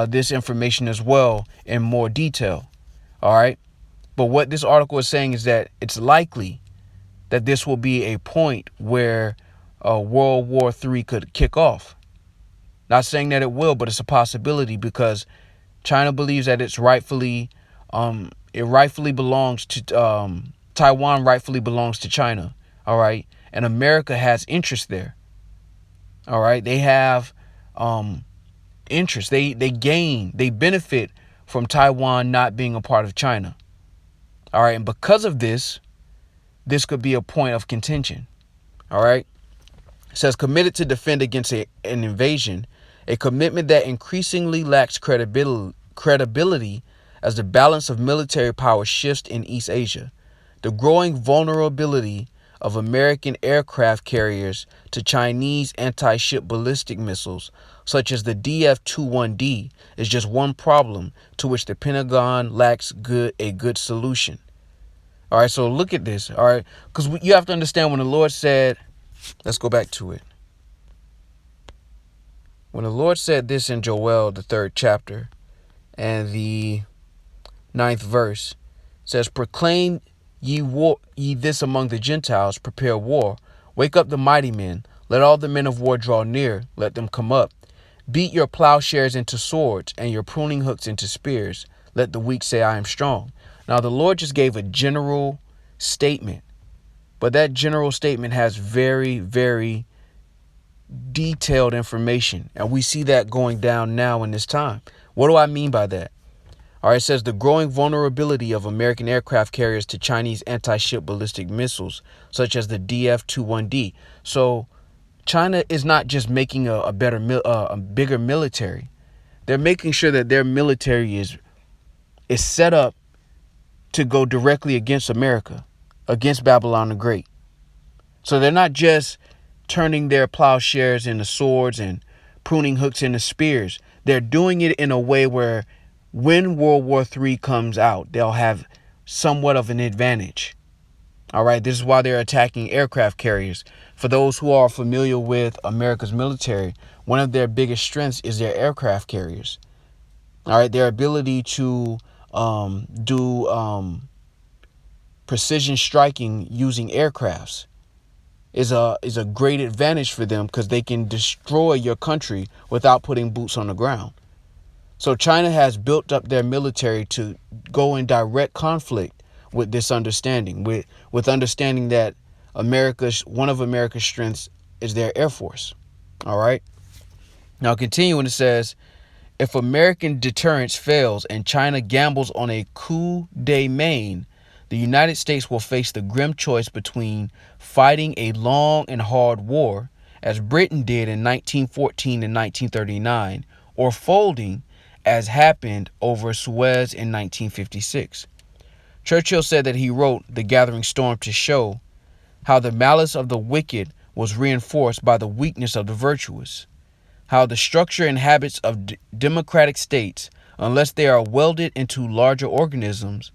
this information as well in more detail. All right, but what this article is saying is that it's likely that this will be a point where World War III could kick off. Not saying that it will, but it's a possibility because China believes that it rightfully belongs to Taiwan. Rightfully belongs to China. All right, and America has interest there. All right, they have interest. They benefit from Taiwan not being a part of China. All right, and because of this could be a point of contention. All right, it says committed to defend against an invasion. A commitment that increasingly lacks credibility as the balance of military power shifts in East Asia. The growing vulnerability of American aircraft carriers to Chinese anti-ship ballistic missiles, such as the DF-21D, is just one problem to which the Pentagon lacks a good solution. All right, so look at this. All right, because you have to understand when the Lord said, let's go back to it. When the Lord said this in Joel, the 3rd chapter, and the 9th verse, says, proclaim ye this among the Gentiles, prepare war. Wake up the mighty men. Let all the men of war draw near. Let them come up. Beat your plowshares into swords and your pruning hooks into spears. Let the weak say, I am strong. Now, the Lord just gave a general statement, but that general statement has very, very detailed information. And we see that going down now in this time. What do I mean by that? All right, it says the growing vulnerability of American aircraft carriers to Chinese anti-ship ballistic missiles, such as the DF-21D. So China is not just making a bigger military. They're making sure that their military is set up to go directly against America, against Babylon the Great. So they're not just turning their plowshares into swords and pruning hooks into spears. They're doing it in a way where when World War III comes out, they'll have somewhat of an advantage. All right, this is why they're attacking aircraft carriers. For those who are familiar with America's military, one of their biggest strengths is their aircraft carriers. All right, their ability to do precision striking using aircrafts is a great advantage for them because they can destroy your country without putting boots on the ground. So China has built up their military to go in direct conflict with this understanding, with understanding that one of America's strengths is their Air Force. All right. Now, continuing, it says, if American deterrence fails and China gambles on a coup de main, the United States will face the grim choice between fighting a long and hard war, as Britain did in 1914 and 1939, or folding, as happened over Suez in 1956. Churchill said that he wrote The Gathering Storm to show how the malice of the wicked was reinforced by the weakness of the virtuous, how the structure and habits of democratic states, unless they are welded into larger organisms,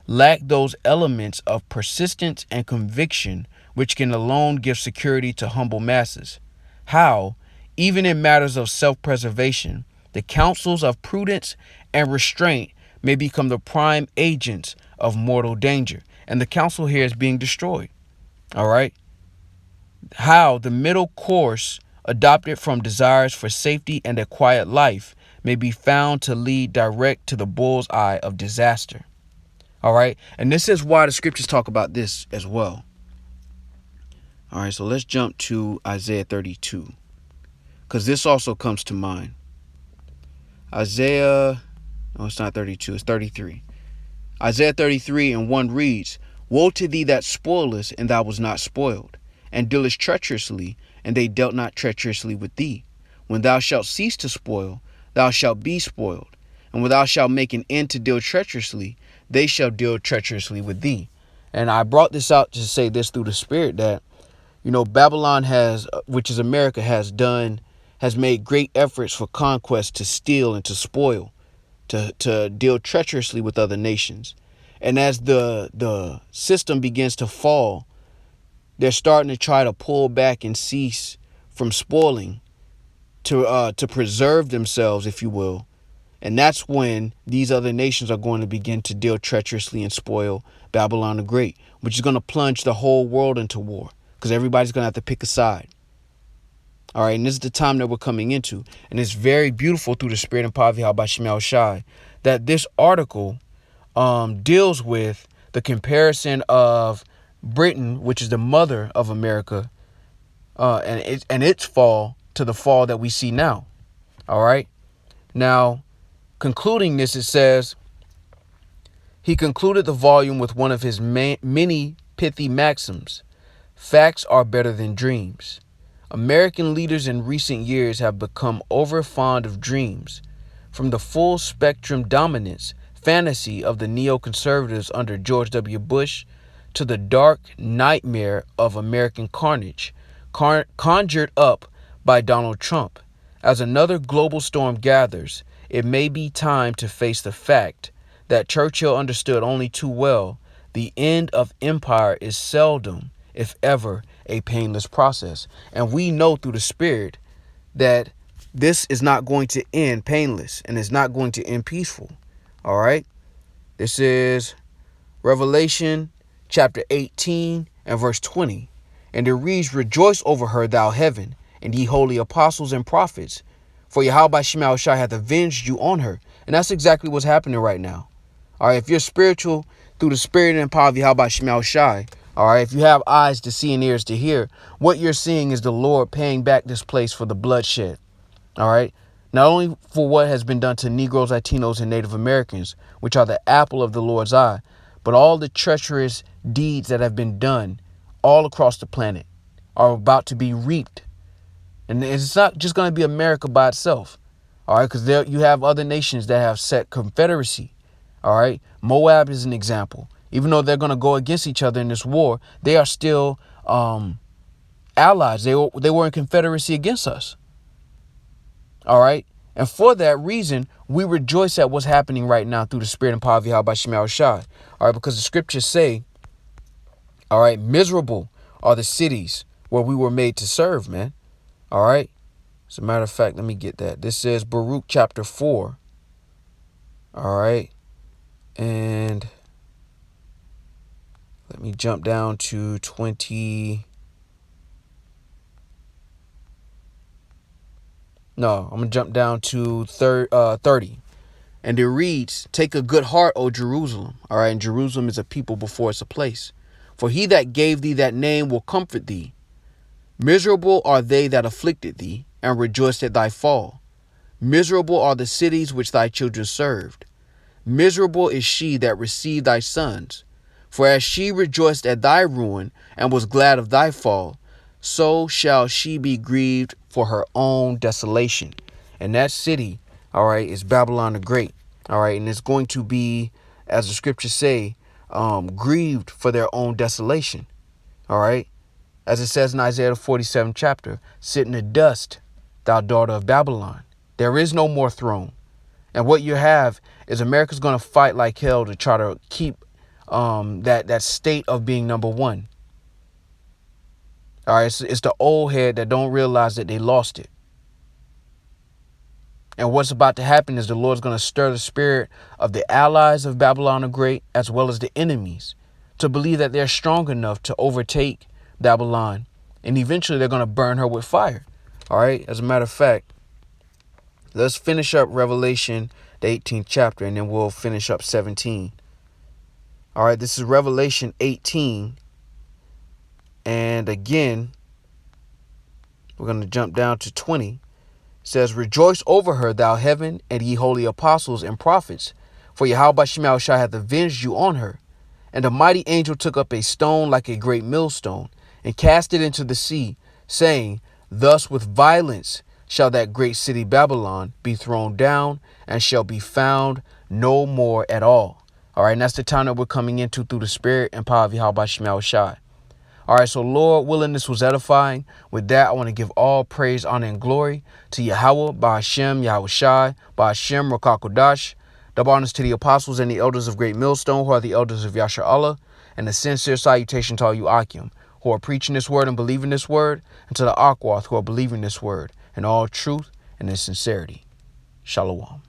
lack those elements of persistence and conviction which can alone give security to humble masses. How, even in matters of self-preservation, the counsels of prudence and restraint may become the prime agents of mortal danger. And the counsel here is being destroyed. All right. How the middle course adopted from desires for safety and a quiet life may be found to lead direct to the bull's eye of disaster. All right. And this is why the scriptures talk about this as well. All right. So let's jump to Isaiah 32, because this also comes to mind. Isaiah, no, it's not 32, it's 33. Isaiah 33 and 1 reads, Woe to thee that spoilest, and thou was not spoiled, and dealest treacherously, and they dealt not treacherously with thee. When thou shalt cease to spoil, thou shalt be spoiled. And when thou shalt make an end to deal treacherously, they shall deal treacherously with thee. And I brought this out to say this through the Spirit, that, Babylon has, which is America, has made great efforts for conquest to steal and to spoil, to deal treacherously with other nations. And as the system begins to fall, they're starting to try to pull back and cease from spoiling to preserve themselves, if you will. And that's when these other nations are going to begin to deal treacherously and spoil Babylon the Great, which is going to plunge the whole world into war, because everybody's going to have to pick a side. All right, and this is the time that we're coming into. And it's very beautiful through the Spirit and power of Yahweh Shem Yahushai that this article deals with the comparison of Britain, which is the mother of America, and its fall to the fall that we see now. All right. Now, concluding this, it says, he concluded the volume with one of his many pithy maxims. Facts are better than dreams. American leaders in recent years have become overfond of dreams, from the full spectrum dominance fantasy of the neoconservatives under George W. Bush to the dark nightmare of American carnage conjured up by Donald Trump. As another global storm gathers, it may be time to face the fact that Churchill understood only too well: the end of empire is seldom, if ever, a painless process. And we know through the Spirit that this is not going to end painless, and it's not going to end peaceful. All right. This is Revelation chapter 18 and verse 20. And it reads, Rejoice over her, thou heaven, and ye holy apostles and prophets, for Yahweh Shem Yahushai hath avenged you on her. And that's exactly what's happening right now. All right. If you're spiritual through the Spirit and power of Yahweh Shem Yahushai, all right, if you have eyes to see and ears to hear, what you're seeing is the Lord paying back this place for the bloodshed. All right. Not only for what has been done to Negroes, Latinos, and Native Americans, which are the apple of the Lord's eye, but all the treacherous deeds that have been done all across the planet are about to be reaped. And it's not just going to be America by itself. All right. Because you have other nations that have set confederacy. All right. Moab is an example. Even though they're going to go against each other in this war, they are still allies. They were in confederacy against us. All right. And for that reason, we rejoice at what's happening right now through the Spirit and power of Yahweh Shem Yahushai. All right. Because the scriptures say, all right, miserable are the cities where we were made to serve, man. All right. As a matter of fact, let me get that. This says Baruch chapter 4. All right. And let me jump down to 20. No, I'm going to jump down to 30. And it reads, Take a good heart, O Jerusalem. All right. And Jerusalem is a people before it's a place. For he that gave thee that name will comfort thee. Miserable are they that afflicted thee, and rejoiced at thy fall. Miserable are the cities which thy children served. Miserable is she that received thy sons. For as she rejoiced at thy ruin, and was glad of thy fall, so shall she be grieved for her own desolation. And that city, all right, is Babylon the Great. All right, and it's going to be, as the scriptures say, grieved for their own desolation. All right. As it says in Isaiah the 47th chapter, sit in the dust, thou daughter of Babylon. There is no more throne. And what you have is America's going to fight like hell to try to keep that state of being number one. All right, it's the old head that don't realize that they lost it. And what's about to happen is the Lord's going to stir the spirit of the allies of Babylon the Great, as well as the enemies, to believe that they're strong enough to overtake Babylon. And eventually they're going to burn her with fire. All right. As a matter of fact, let's finish up Revelation, the 18th chapter, and then we'll finish up 17. All right. This is Revelation 18. And again, we're going to jump down to 20. It says, rejoice over her, thou heaven, and ye holy apostles and prophets, for Yahweh Shemel shall have avenged you on her. And the mighty angel took up a stone like a great millstone, and cast it into the sea, saying, thus with violence shall that great city Babylon be thrown down, and shall be found no more at all. All right, and that's the time that we're coming into through the spirit and power of Yahweh Shemel Shai. All right, so Lord willing, this was edifying. With that, I want to give all praise, honor, and glory to Yahweh, Ba'ashem, Yahweh Shai, Ba'ashem, Rakakodash. Double honors to the apostles and the elders of Great Millstone, who are the elders of Yasha Allah, and a sincere salutation to all you Akim, who are preaching this word and believing this word, and to the Akwath, who are believing this word in all truth and in sincerity. Shalom.